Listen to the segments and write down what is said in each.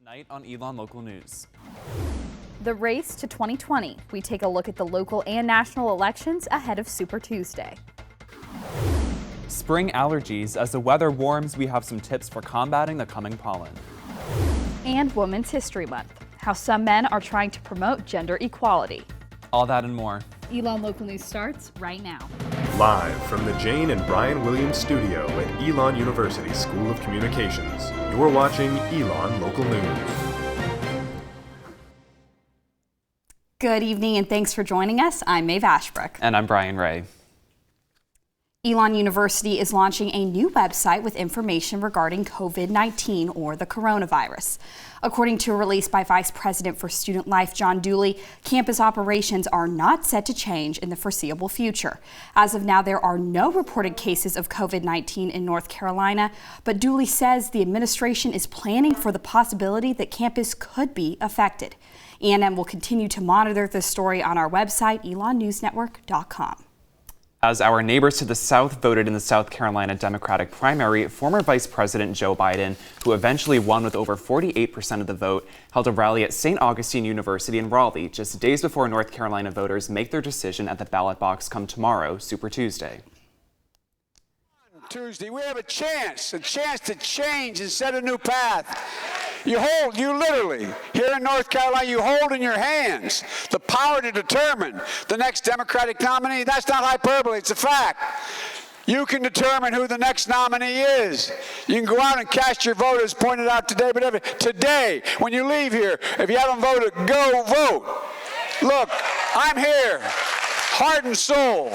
Tonight on ELN Local News. The race to 2020. We take a look at the local and national elections ahead of Super Tuesday. Spring allergies. As the weather warms, we have some tips for combating the coming pollen. And Women's History Month. How some men are trying to promote gender equality. All that and more. ELN Local News starts right now. Live from the Jane and Brian Williams studio at ELN University School of Communications, you're watching ELN Local News. Good evening and thanks for joining us. I'm Maeve Ashbrook. And I'm Brian Ray. ELN University is launching a new website with information regarding COVID-19 or the coronavirus. According to a release by Vice President for Student Life, John Dooley, campus operations are not set to change in the foreseeable future. As of now, there are no reported cases of COVID-19 in North Carolina, but Dooley says the administration is planning for the possibility that campus could be affected. ELN will continue to monitor this story on our website, elonnewsnetwork.com. As our neighbors to the south voted in the South Carolina Democratic primary, former Vice President Joe Biden, who eventually won with over 48% of the vote, held a rally at St. Augustine University in Raleigh just days before North Carolina voters make their decision at the ballot box come tomorrow, Super Tuesday. Tuesday, we have a chance to change and set a new path. You literally, here in North Carolina, you hold in your hands the power to determine the next Democratic nominee. That's not hyperbole, it's a fact. You can determine who the next nominee is. You can go out and cast your vote as pointed out today, but today, when you leave here, if you haven't voted, go vote. Look, I'm here, heart and soul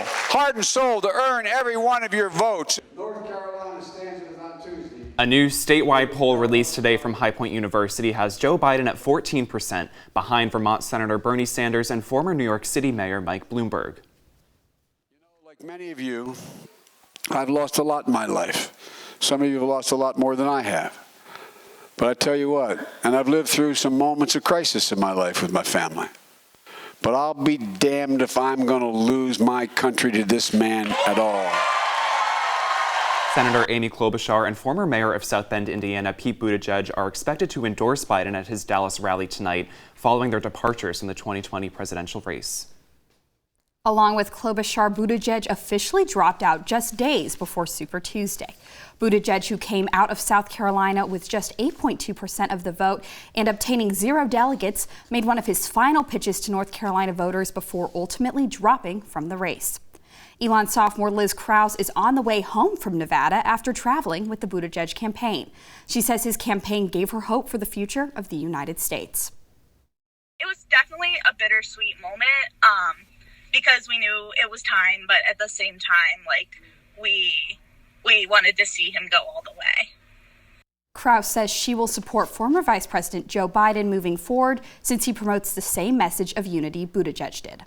to earn every one of your votes. North Carolina stands with us on Tuesday. A new statewide poll released today from High Point University has Joe Biden at 14%, behind Vermont Senator Bernie Sanders and former New York City Mayor Mike Bloomberg. You know, like many of you, I've lost a lot in my life. Some of you have lost a lot more than I have. But I tell you what, and I've lived through some moments of crisis in my life with my family. But I'll be damned if I'm going to lose my country to this man at all. Senator Amy Klobuchar and former mayor of South Bend, Indiana, Pete Buttigieg, are expected to endorse Biden at his Dallas rally tonight, following their departures from the 2020 presidential race. Along with Klobuchar, Buttigieg officially dropped out just days before Super Tuesday. Buttigieg, who came out of South Carolina with just 8.2% of the vote and obtaining 0 delegates, made one of his final pitches to North Carolina voters before ultimately dropping from the race. ELN sophomore Liz Krause is on the way home from Nevada after traveling with the Buttigieg campaign. She says his campaign gave her hope for the future of the United States. It was definitely a bittersweet moment because we knew it was time, but at the same time, we wanted to see him go all the way. Krause says she will support former Vice President Joe Biden moving forward since he promotes the same message of unity Buttigieg did.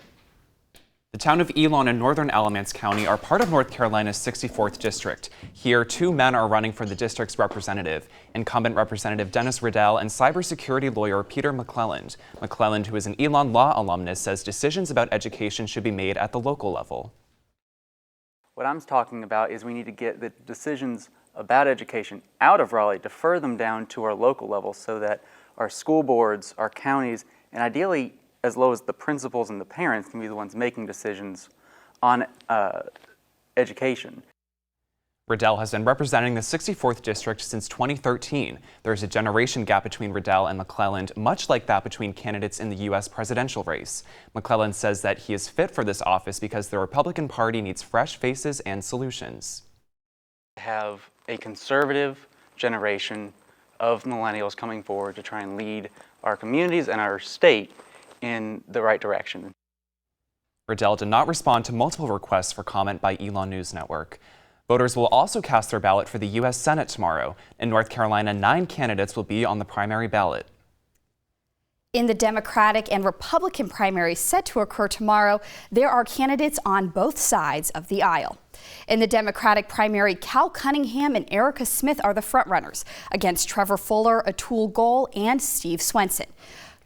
The town of Elon and northern Alamance County are part of North Carolina's 64th district. Here, 2 men are running for the district's representative, incumbent Representative Dennis Riddell and cybersecurity lawyer Peter McClelland. McClelland, who is an Elon law alumnus, says decisions about education should be made at the local level. What I'm talking about is we need to get the decisions about education out of Raleigh, defer them down to our local level so that our school boards, our counties, and ideally as low as the principals and the parents can be the ones making decisions on education. Riddell has been representing the 64th district since 2013. There's a generation gap between Riddell and McClelland, much like that between candidates in the U.S. presidential race. McClelland says that he is fit for this office because the Republican Party needs fresh faces and solutions. Have a conservative generation of millennials coming forward to try and lead our communities and our state in the right direction. Riddell did not respond to multiple requests for comment by ELN News Network. Voters will also cast their ballot for the U.S. Senate tomorrow. In North Carolina, 9 candidates will be on the primary ballot. In the Democratic and Republican primaries set to occur tomorrow, there are candidates on both sides of the aisle. In the Democratic primary, Cal Cunningham and Erica Smith are the frontrunners against Trevor Fuller, Atul Goel, and Steve Swenson.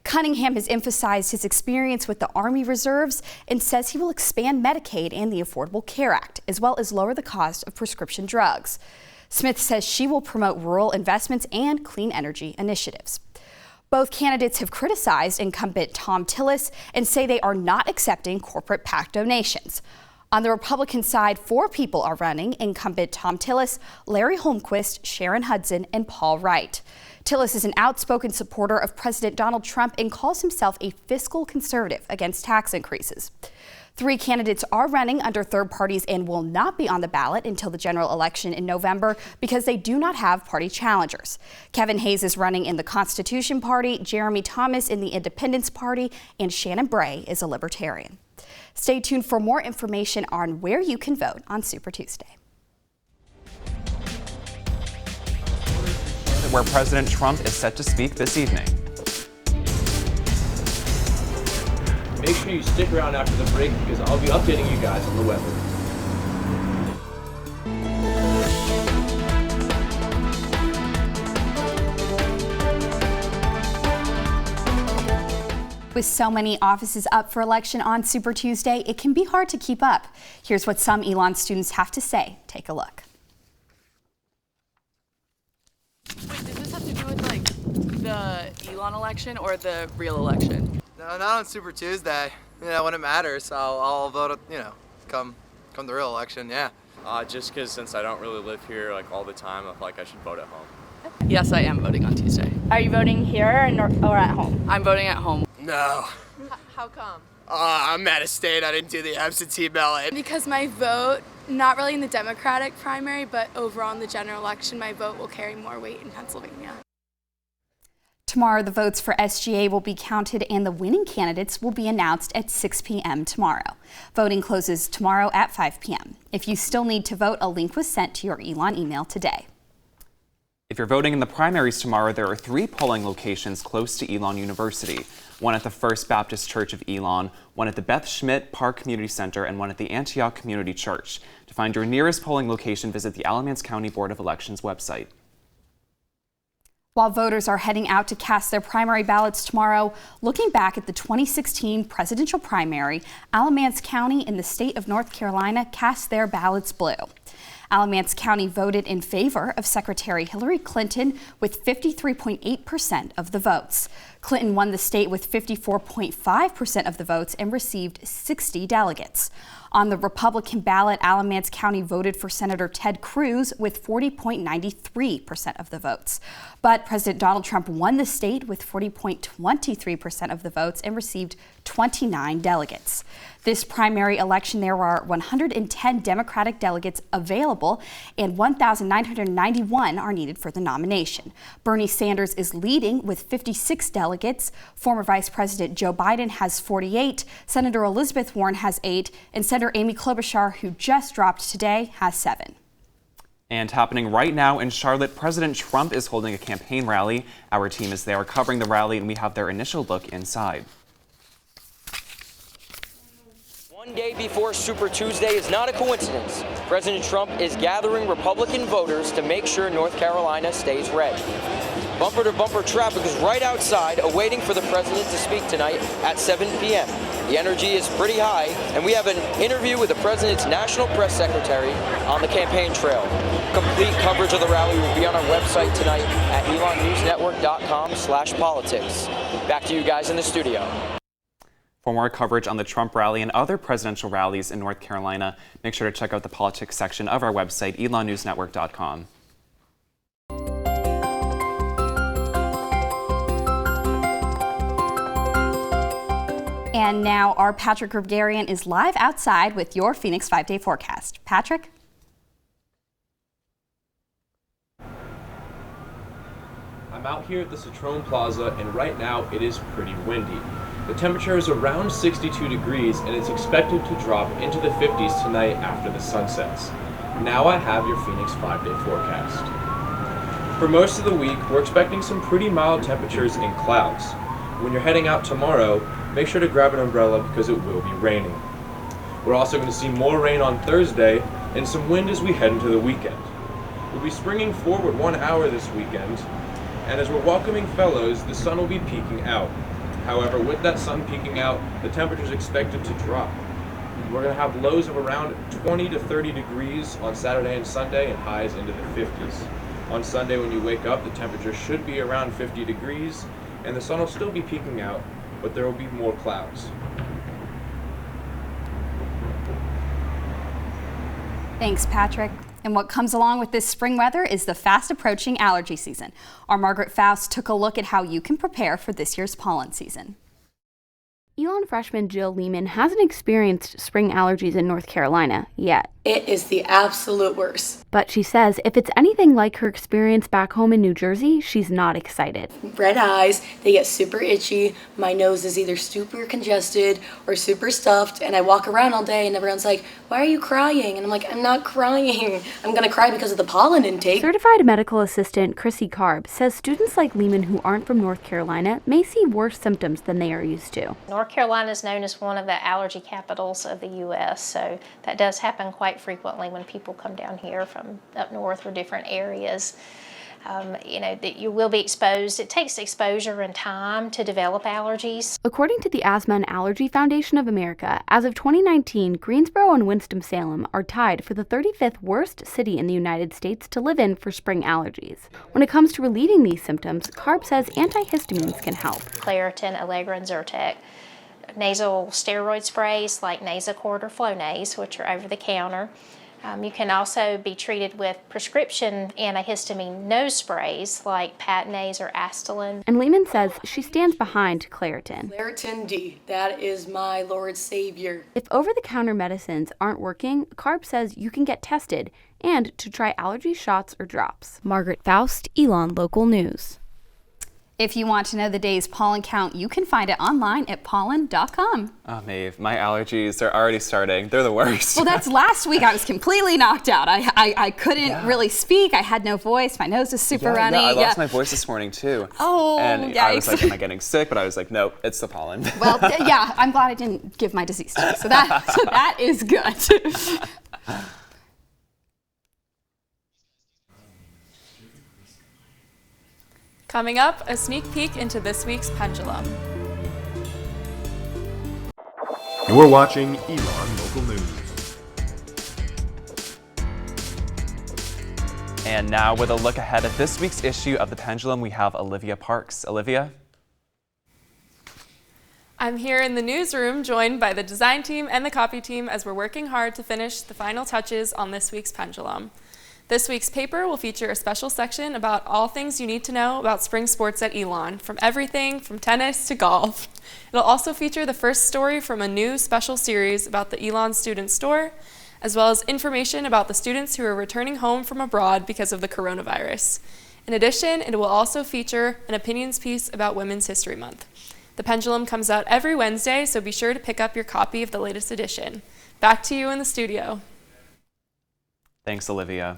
Cunningham has emphasized his experience with the Army Reserves and says he will expand Medicaid and the Affordable Care Act, as well as lower the cost of prescription drugs. Smith says she will promote rural investments and clean energy initiatives. Both candidates have criticized incumbent Thom Tillis and say they are not accepting corporate PAC donations. On the Republican side, 4 people are running: incumbent Thom Tillis, Larry Holmquist, Sharon Hudson, and Paul Wright. Tillis is an outspoken supporter of President Donald Trump and calls himself a fiscal conservative against tax increases. 3 candidates are running under third parties and will not be on the ballot until the general election in November because they do not have party challengers. Kevin Hayes is running in the Constitution Party, Jeremy Thomas in the Independence Party, and Shannon Bray is a Libertarian. Stay tuned for more information on where you can vote on Super Tuesday. Where President Trump is set to speak this evening. Make sure you stick around after the break because I'll be updating you guys on the weather. With so many offices up for election on Super Tuesday, it can be hard to keep up. Here's what some ELN students have to say. Take a look. Wait, does this have to do with like the ELN election or the real election? No, not on Super Tuesday. You know, when it matters, I'll vote, you know, come the real election, yeah. Just because since I don't really live here like all the time, I feel like I should vote at home. Yes, I am voting on Tuesday. Are you voting here or at home? I'm voting at home. No. How come? I'm out of state. I didn't do the absentee ballot. Because my vote, not really in the Democratic primary, but overall in the general election, my vote will carry more weight in Pennsylvania. Tomorrow, the votes for SGA will be counted and the winning candidates will be announced at 6 p.m. tomorrow. Voting closes tomorrow at 5 p.m. If you still need to vote, a link was sent to your ELN email today. If you're voting in the primaries tomorrow, there are 3 polling locations close to Elon University. One at the First Baptist Church of Elon, one at the Beth Schmidt Park Community Center, and one at the Antioch Community Church. To find your nearest polling location, visit the Alamance County Board of Elections website. While voters are heading out to cast their primary ballots tomorrow, looking back at the 2016 presidential primary, Alamance County in the state of North Carolina cast their ballots blue. Alamance County voted in favor of Secretary Hillary Clinton with 53.8% of the votes. Clinton won the state with 54.5% of the votes and received 60 delegates. On the Republican ballot, Alamance County voted for Senator Ted Cruz with 40.93% of the votes. But President Donald Trump won the state with 40.23% of the votes and received 29 delegates. This primary election, there are 110 Democratic delegates available and 1,991 are needed for the nomination. Bernie Sanders is leading with 56 delegates. Former Vice President Joe Biden has 48. Senator Elizabeth Warren has 8. And Senator Amy Klobuchar, who just dropped today, has 7. And happening right now in Charlotte, President Trump is holding a campaign rally. Our team is there covering the rally, and we have their initial look inside. One day before Super Tuesday is not a coincidence. President Trump is gathering Republican voters to make sure North Carolina stays red. Bumper-to-bumper traffic is right outside, awaiting for the president to speak tonight at 7 p.m. The energy is pretty high, and we have an interview with the president's national press secretary on the campaign trail. Complete coverage of the rally will be on our website tonight at elonnewsnetwork.com/politics. Back to you guys in the studio. For more coverage on the Trump rally and other presidential rallies in North Carolina, make sure to check out the politics section of our website, elonnewsnetwork.com. And now our Patrick Gregarian is live outside with your Phoenix 5-day forecast. Patrick? I'm out here at the Citroen Plaza, and right now it is pretty windy. The temperature is around 62 degrees, and it's expected to drop into the 50s tonight after the sun sets. Now I have your Phoenix 5-day forecast. For most of the week, we're expecting some pretty mild temperatures and clouds. When you're heading out tomorrow, make sure to grab an umbrella because it will be raining. We're also going to see more rain on Thursday and some wind as we head into the weekend. We'll be springing forward 1 hour this weekend, and as we're welcoming fellows, the sun will be peeking out. However, with that sun peeking out, the temperature is expected to drop. We're going to have lows of around 20 to 30 degrees on Saturday and Sunday and highs into the 50s. On Sunday, when you wake up, the temperature should be around 50 degrees, and the sun will still be peeking out, but there will be more clouds. Thanks, Patrick. And what comes along with this spring weather is the fast approaching allergy season. Our Margaret Faust took a look at how you can prepare for this year's pollen season. ELN freshman Jill Lehman hasn't experienced spring allergies in North Carolina yet. It is the absolute worst. But she says if it's anything like her experience back home in New Jersey, she's not excited. Red eyes, they get super itchy, my nose is either super congested or super stuffed, and I walk around all day and everyone's like, why are you crying? And I'm like, I'm not crying. I'm gonna cry because of the pollen intake. Certified medical assistant Chrissy Karb says students like Lehman who aren't from North Carolina may see worse symptoms than they are used to. North Carolina is known as one of the allergy capitals of the U.S., so that does happen quite frequently when people come down here from up north or different areas. That you will be exposed. It takes exposure and time to develop allergies. According to the Asthma and Allergy Foundation of America, as of 2019, Greensboro and Winston-Salem are tied for the 35th worst city in the United States to live in for spring allergies. When it comes to relieving these symptoms, Karb says antihistamines can help. Claritin, Allegra, and Zyrtec. Nasal steroid sprays like Nasacort or Flonase, which are over the counter. You can also be treated with prescription antihistamine nose sprays like Patanase or Astelin. And Lehman says she stands behind Claritin. Claritin D, that is my Lord Savior. If over-the-counter medicines aren't working, Karb says you can get tested and to try allergy shots or drops. Margaret Faust, ELN Local News. If you want to know the day's pollen count, you can find it online at pollen.com. Oh, Maeve, my allergies are already starting. They're the worst. Well, that's last week. I was completely knocked out. I couldn't really speak. I had no voice. My nose was super runny. Yeah, I lost my voice this morning, too. Oh, and yikes. I was like, am I getting sick? But I was like, nope, it's the pollen. Well, yeah, I'm glad I didn't give my disease to you. So that is good. Coming up, a sneak peek into this week's pendulum. You're watching ELN Local News. And now with a look ahead at this week's issue of The Pendulum, we have Olivia Parks. Olivia? I'm here in the newsroom joined by the design team and the copy team as we're working hard to finish the final touches on this week's pendulum. This week's paper will feature a special section about all things you need to know about spring sports at ELN, from everything from tennis to golf. It'll also feature the first story from a new special series about the ELN Student Store, as well as information about the students who are returning home from abroad because of the coronavirus. In addition, it will also feature an opinions piece about Women's History Month. The Pendulum comes out every Wednesday, so be sure to pick up your copy of the latest edition. Back to you in the studio. Thanks, Olivia.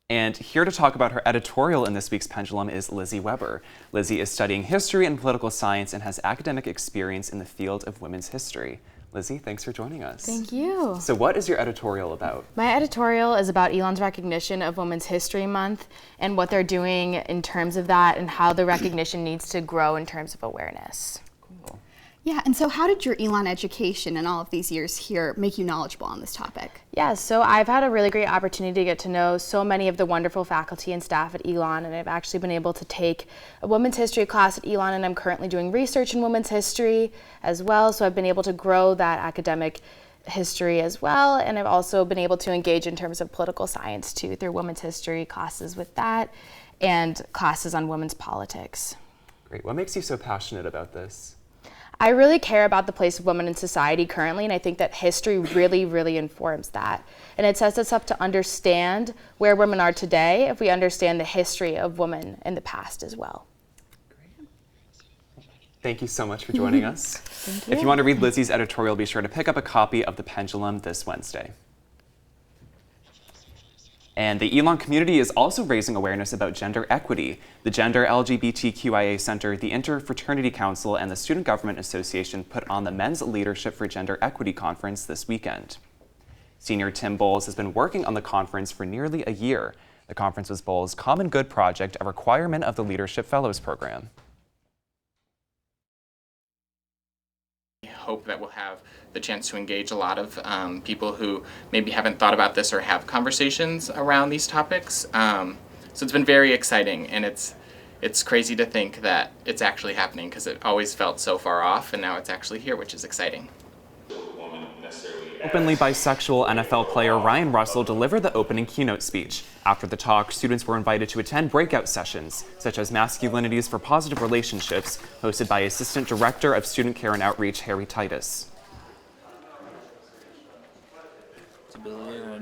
And here to talk about her editorial in this week's Pendulum is Lizzie Weber. Lizzie is studying history and political science and has academic experience in the field of women's history. Lizzie, thanks for joining us. Thank you. So what is your editorial about? My editorial is about ELN's recognition of Women's History Month and what they're doing in terms of that and how the recognition needs to grow in terms of awareness. Cool. Yeah, and so how did your ELN education and all of these years here make you knowledgeable on this topic? Yeah, so I've had a really great opportunity to get to know so many of the wonderful faculty and staff at ELN, and I've actually been able to take a women's history class at ELN, and I'm currently doing research in women's history as well, so I've been able to grow that academic history as well, and I've also been able to engage in terms of political science too, through women's history classes with that, and classes on women's politics. Great. What makes you so passionate about this? I really care about the place of women in society currently, and I think that history really, really informs that. And it sets us up to understand where women are today if we understand the history of women in the past as well. Great. Thank you so much for joining us. Thank you. If you want to read Lizzie's editorial, be sure to pick up a copy of The Pendulum this Wednesday. And the ELN community is also raising awareness about gender equity. The Gender LGBTQIA Center, the Interfraternity Council, and the Student Government Association put on the Men's Leadership for Gender Equity Conference this weekend. Senior Tim Bowles has been working on the conference for nearly a year. The conference was Bowles' Common Good project, a requirement of the Leadership Fellows program. Hope that we'll have the chance to engage a lot of people who maybe haven't thought about this or have conversations around these topics. So it's been very exciting, and it's crazy to think that it's actually happening because it always felt so far off, and now it's actually here, which is exciting. Openly bisexual NFL player Ryan Russell delivered the opening keynote speech. After the talk, students were invited to attend breakout sessions, such as Masculinities for Positive Relationships, hosted by Assistant Director of Student Care and Outreach, Harry Titus.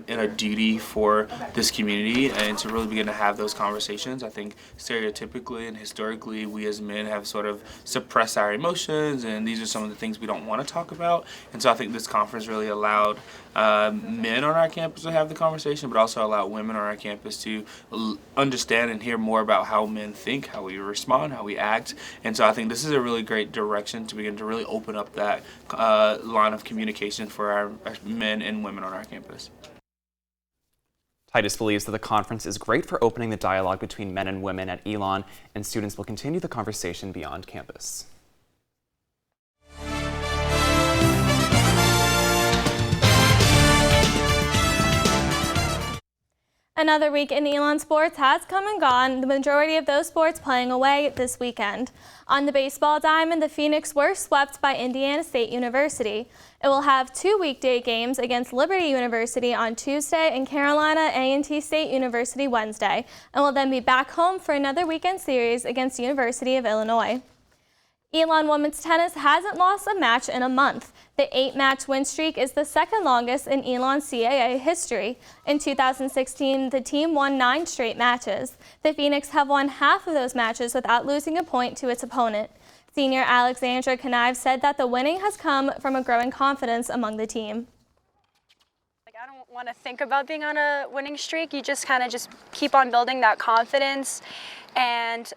And our duty for this community, and to really begin to have those conversations. I think stereotypically and historically we as men have sort of suppressed our emotions, and these are some of the things we don't want to talk about. And so I think this conference really allowed men on our campus to have the conversation, but also allowed women on our campus to understand and hear more about how men think, how we respond, how we act. And so I think this is a really great direction to begin to really open up that line of communication for our men and women on our campus. Titus believes that the conference is great for opening the dialogue between men and women at Elon, and students will continue the conversation beyond campus. Another week in Elon sports has come and gone, the majority of those sports playing away this weekend. On the baseball diamond, the Phoenix were swept by Indiana State University. It will have 2 weekday games against Liberty University on Tuesday and Carolina A&T State University Wednesday, and will then be back home for another weekend series against University of Illinois. Elon women's tennis hasn't lost a match in a month. The 8-match win streak is the second longest in Elon CAA history. In 2016, the team won 9 straight matches. The Phoenix have won half of those matches without losing a point to its opponent. Senior Alexandra Kanive said that the winning has come from a growing confidence among the team. I don't want to think about being on a winning streak. You just kind of just keep on building that confidence. And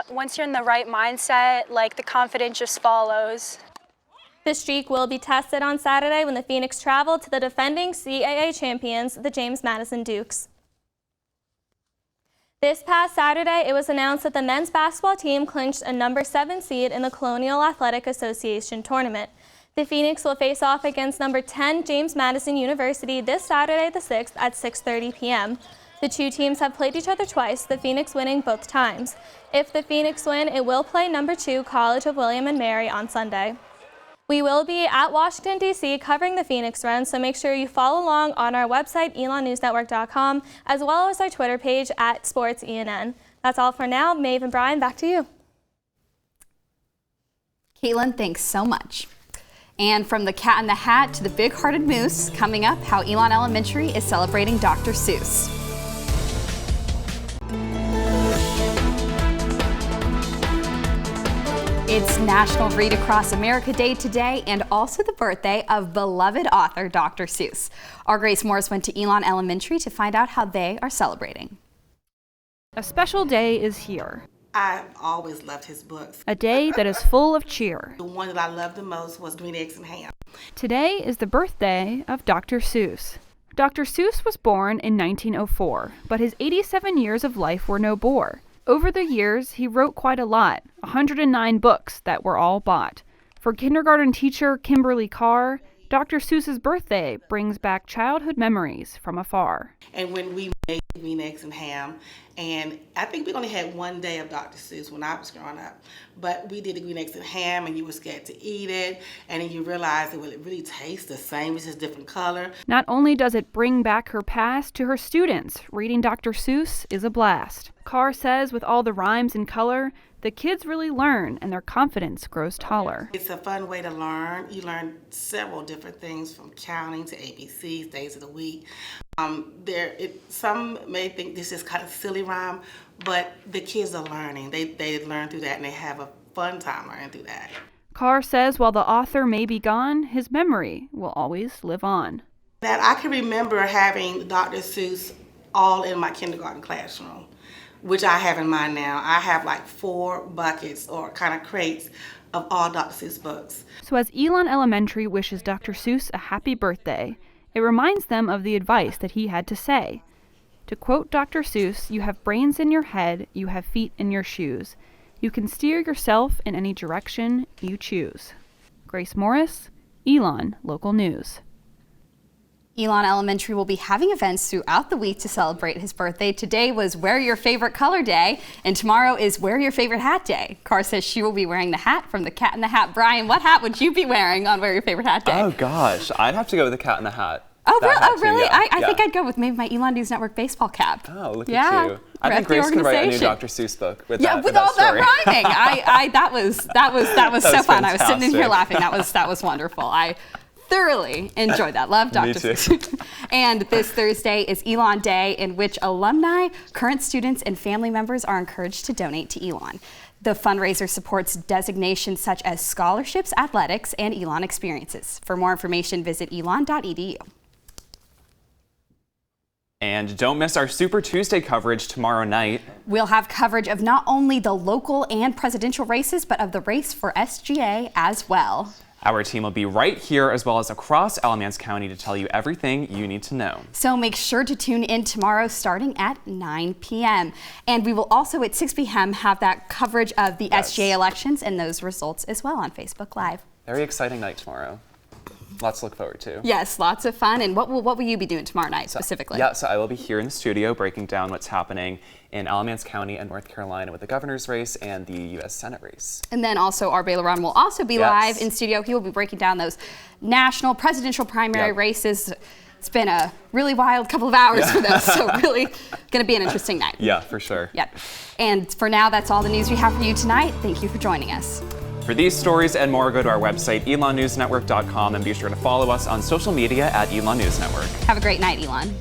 once you're in the right mindset, like, the confidence just follows. The streak will be tested on Saturday when the Phoenix travel to the defending CAA champions, the James Madison Dukes. This past Saturday, it was announced that the men's basketball team clinched a number 7 seed in the Colonial Athletic Association tournament. The Phoenix will face off against number 10 James Madison University this Saturday the 6th at 6:30 p.m. The two teams have played each other twice, the Phoenix winning both times. If the Phoenix win, it will play number 2 College of William and Mary on Sunday. We will be at Washington, D.C. covering the Phoenix run, so make sure you follow along on our website, elonnewsnetwork.com, as well as our Twitter page at SportsENN. That's all for now. Maeve and Brian, back to you. Caitlin, thanks so much. And from the Cat in the Hat to the Big-Hearted Moose, coming up, how Elon Elementary is celebrating Dr. Seuss. It's National Read Across America Day today, and also the birthday of beloved author Dr. Seuss. Our Grace Morris went to Elon Elementary to find out how they are celebrating. A special day is here. I've always loved his books. A day that is full of cheer. The one that I loved the most was Green Eggs and Ham. Today is the birthday of Dr. Seuss. Dr. Seuss was born in 1904, but his 87 years of life were no bore. Over the years, he wrote quite a lot, 109 books that were all bought. For kindergarten teacher Kimberly Carr, Dr. Seuss's birthday brings back childhood memories from afar. And when we made Green Eggs and Ham, and I think we only had one day of Dr. Seuss when I was growing up, but we did the Green Eggs and Ham, and you were scared to eat it, and then you realized that, well, it really tastes the same, it's just different color. Not only does it bring back her past to her students, reading Dr. Seuss is a blast. Carr says with all the rhymes and color, the kids really learn and their confidence grows taller. It's a fun way to learn. You learn several different things, from counting to ABCs, days of the week. Some may think this is kind of silly rhyme, but the kids are learning. They learn through that, and they have a fun time learning through that. Carr says while the author may be gone, his memory will always live on. That I can remember having Dr. Seuss all in my kindergarten classroom, which I have in mine now. I have like 4 buckets or kind of crates of all Dr. Seuss books. So as Elon Elementary wishes Dr. Seuss a happy birthday, it reminds them of the advice that he had to say. To quote Dr. Seuss, "You have brains in your head, you have feet in your shoes. You can steer yourself in any direction you choose." Grace Morris, Elon Local News. Elon Elementary will be having events throughout the week to celebrate his birthday. Today was Wear Your Favorite Color Day, and tomorrow is Wear Your Favorite Hat Day. Car says she will be wearing the hat from the Cat in the Hat. Brian, what hat would you be wearing on Wear Your Favorite Hat Day? Oh gosh, I'd have to go with the Cat in the Hat. Oh, That really? hat too, I think I'd go with maybe my Elon News Network baseball cap. Oh, look Yeah, at you. I think Grace could write a new Dr. Seuss book with that. with all story. that rhyming. That was so was fun. I was sitting in here fantastic. laughing. That was wonderful. I thoroughly enjoyed that. Love Dr. Me too. Seuss. And this Thursday is Elon Day, in which alumni, current students, and family members are encouraged to donate to Elon. The fundraiser supports designations such as scholarships, athletics, and Elon experiences. For more information, visit elon.edu. And don't miss our Super Tuesday coverage tomorrow night. We'll have coverage of not only the local and presidential races, but of the race for SGA as well. Our team will be right here as well as across Alamance County to tell you everything you need to know. So make sure to tune in tomorrow starting at 9 p.m. And we will also at 6 p.m. have that coverage of the SGA elections and those results as well on Facebook Live. Very exciting night tomorrow. Lots to look forward to. Yes, lots of fun. And what will you be doing tomorrow night specifically? So I will be here in the studio breaking down what's happening in Alamance County and North Carolina with the governor's race and the U.S. Senate race. And then also our Baylor will also be live in studio. He will be breaking down those national presidential primary races. It's been a really wild couple of hours for those, so really going to be an interesting night. Yeah, for sure. Yep. And for now, that's all the news we have for you tonight. Thank you for joining us. For these stories and more, go to our website, elonnewsnetwork.com, and be sure to follow us on social media at Elon News Network. Have a great night, Elon.